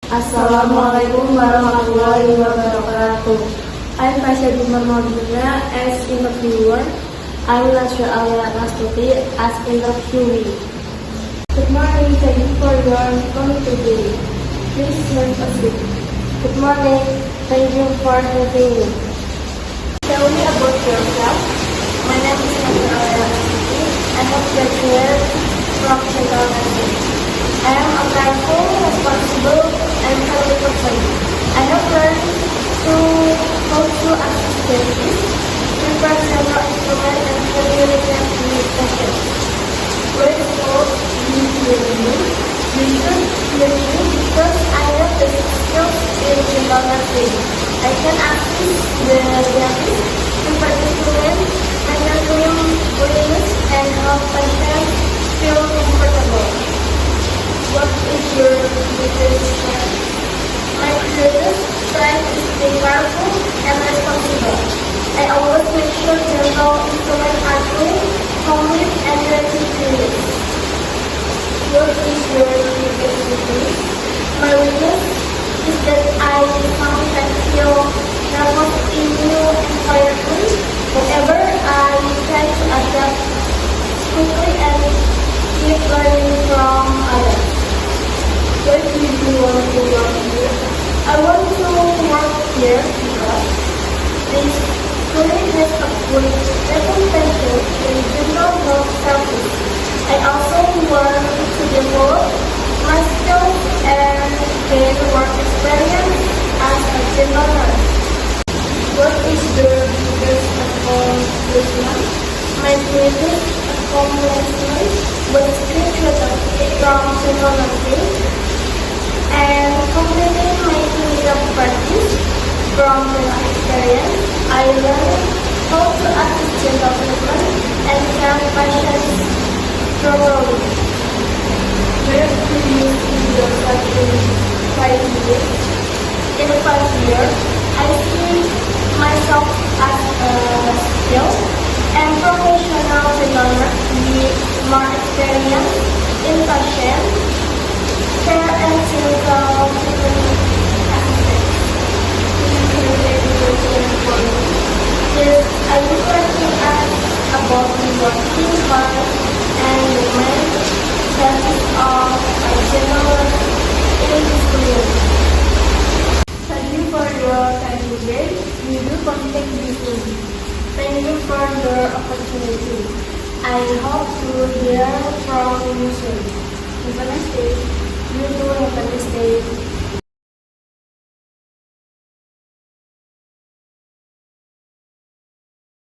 Assalamualaikum warahmatullahi wabarakatuh. I'm Fasha Bima Maudina as interviewer. I will answer our Rastuti as interviewee. Good morning, thank you for your coming today. Please join us. Good morning, thank you for having me. Tell me about yourself. My name is Nadia Rastuti. I have graduated from Central University. I am a mindful, responsible, and healthy person. I have learned to how to access services, prepare several instruments, and communicate with patients. Where is all these learning? You should hear me because I have the skills in general nursing. I can access the diagnosis, prepare instruments, handle wounds, and help patients feel comfortable. What is your greatest strength? My greatest strength is being powerful and responsible. I always make sure general instruments are clean, complete, and ready to use. What is your greatest weakness? My weakness is that I sometimes feel nervous in new environments. However, I try to adapt quickly and keep learning from others. Why do you want to work here? I want to work here because this school has a good reputation in general health service. I also want to develop my skills and gain work experience as a general nurse. What is your biggest accomplishment? My greatest accomplishment was graduating from general nursing and completing my clinical practice. From the experience, I learned how to assist general treatment and care patients thoroughly. Where do you see yourself in 5 years? In 5 years, I see myself as a skilled and professional general nurse with more experience in patient care and clinical